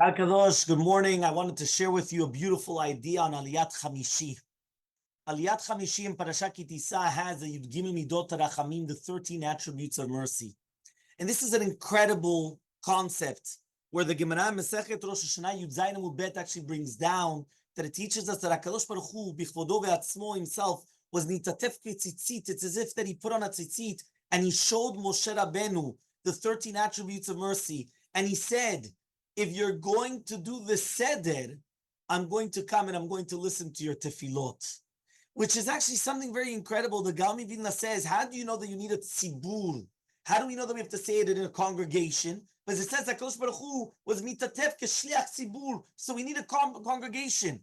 Kadosh, good morning. I wanted to share with you a beautiful idea on Aliyat Chamishi. Aliyat Chamishi in Parashat Tisa has a Yud Gimel Midot Rachamim, the 13 attributes of mercy. And this is an incredible concept where the Gemara Masechet Rosh Hashanah Yud Zayin Amud Bet actually brings down that it teaches us that HaKadosh Baruch Hu, Bichvodo ve'atzmo himself, was nitatef ketzitzit. It's as if that he put on a tzitzit and he showed Moshe Rabbeinu the 13 attributes of mercy. And he said, if you're going to do the seder, I'm going to come and I'm going to listen to your tefillot, which is actually something very incredible. The Galmi Vilna says, how do you know that you need a tzibur? How do we know that we have to say it in a congregation? Because it says that HaKadosh Baruch Hu was mitatef keshliach tzibur, so we need a congregation.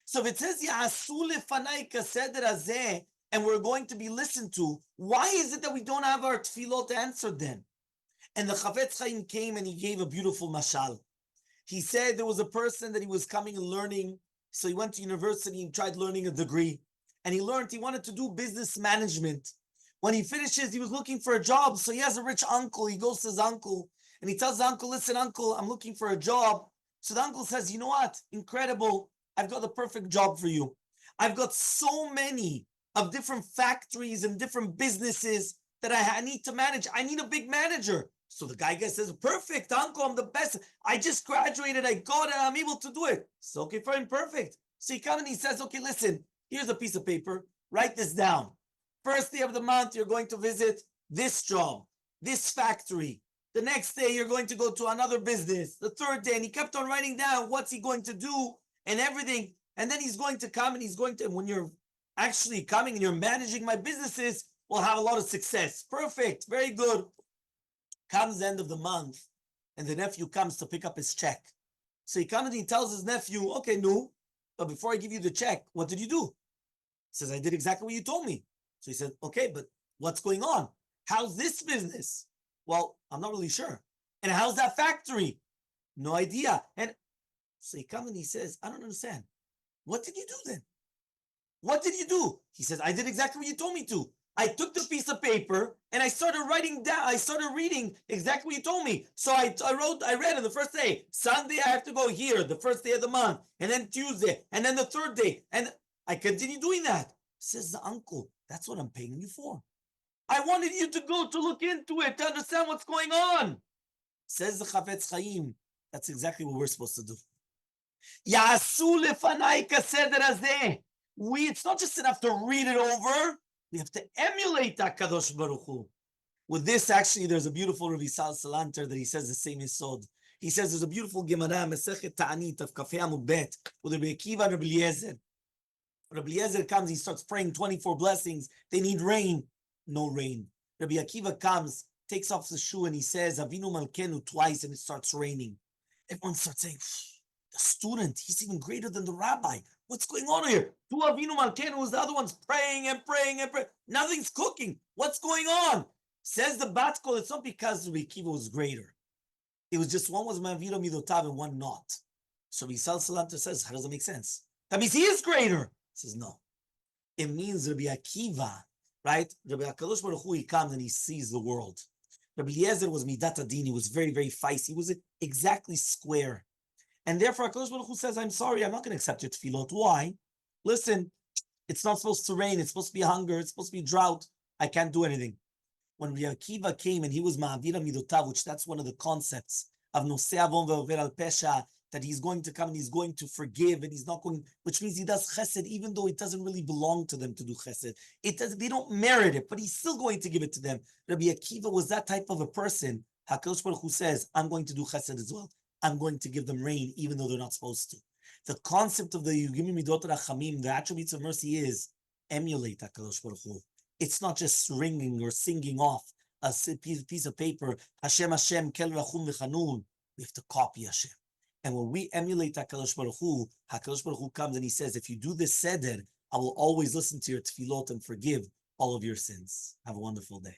So if it says Ya'asu lefanai kaseder hazeh, and we're going to be listened to, why is it that we don't have our tefillot answered then? And the Chavetz Chaim came and he gave a beautiful mashal. He said there was a person that he was coming and learning, so he went to university and tried learning a degree, and he wanted to do business management. When he finishes, he was looking for a job, so he has a rich uncle. He goes to his uncle, and he tells the uncle, listen, uncle, I'm looking for a job. So the uncle says, you know what? Incredible. I've got the perfect job for you. I've got so many of different factories and different businesses that I need to manage. I need a big manager. So the guy says, perfect, uncle, I'm the best. I just graduated, I got it, I'm able to do it. So, okay, fine, perfect. So he comes and he says, okay, listen, here's a piece of paper, write this down. First day of the month, you're going to visit this job, this factory. The next day, you're going to go to another business. The third day, and he kept on writing down what's he going to do and everything. And then he's going to come and when you're actually coming and you're managing my businesses, we'll have a lot of success. Perfect, very good. Comes the end of the month, and the nephew comes to pick up his check. So he comes and he tells his nephew, okay, no, but before I give you the check, what did you do? He says, I did exactly what you told me. So he said, okay, but what's going on? How's this business? Well, I'm not really sure. And how's that factory? No idea. And so he comes and he says, I don't understand. What did you do then? What did you do? He says, I did exactly what you told me to. I took the piece of paper and I started writing down. I started reading exactly what you told me. So I read on the first day. Sunday, I have to go here, the first day of the month. And then Tuesday. And then the third day. And I continue doing that. Says the uncle, that's what I'm paying you for. I wanted you to go to look into it, to understand what's going on. Says the Chavetz Chaim, that's exactly what we're supposed to do. Ya'asu lefanai kaseder hazeh. It's not just enough to read it over. We have to emulate HaKadosh Baruch Hu. With this, actually, there's a beautiful Rabbi Salanter that he says the same Yisod. He says there's a beautiful Gemara, Masechet Ta'anit of Kafei Amud Bet, with Rabbi Akiva and Rabbi Eliezer. Rabbi Eliezer comes, he starts praying 24 blessings. They need rain. No rain. Rabbi Akiva comes, takes off the shoe, and he says, Avinu Malkenu twice, and it starts raining. Everyone starts saying, the student, he's even greater than the rabbi. What's going on here? Two Avinu Malkenu, the other one's praying and praying and praying. Nothing's cooking. What's going on? Says the Bat Kol, it's not because Rabbi Akiva was greater. It was just one was Ma'avira Midotav and one not. So Yisrael Salanter says, how does that make sense? That means he is greater. He says, no. It means Rabbi Akiva, right? Rabbi HaKadosh Baruch Hu, he comes and he sees the world. Rabbi Eliezer was Midat Adin. He was very, very feisty. He was exactly square. And therefore, HaKadosh Baruch Hu says, I'm sorry, I'm not going to accept your tefillot. Why? Listen, it's not supposed to rain. It's supposed to be hunger. It's supposed to be drought. I can't do anything. When Rabbi Akiva came and he was Ma'avira Midotav, which that's one of the concepts of Nosei Avon Ve'over al Pesha, that he's going to come and he's going to forgive and he's not going, which means he does chesed, even though it doesn't really belong to them to do chesed. They don't merit it, but he's still going to give it to them. Rabbi Akiva was that type of a person. HaKadosh Baruch Hu says, I'm going to do chesed as well. I'm going to give them rain, even though they're not supposed to. The concept of the Yugim Midot Rachamim, the attributes of mercy is emulate HaKadosh Baruch Hu. It's not just ringing or singing off a piece of paper, Hashem, Hashem, Kel Rachum V'Chanun. We have to copy Hashem. And when we emulate HaKadosh Baruch Hu comes and he says, if you do this seder, I will always listen to your tefillot and forgive all of your sins. Have a wonderful day.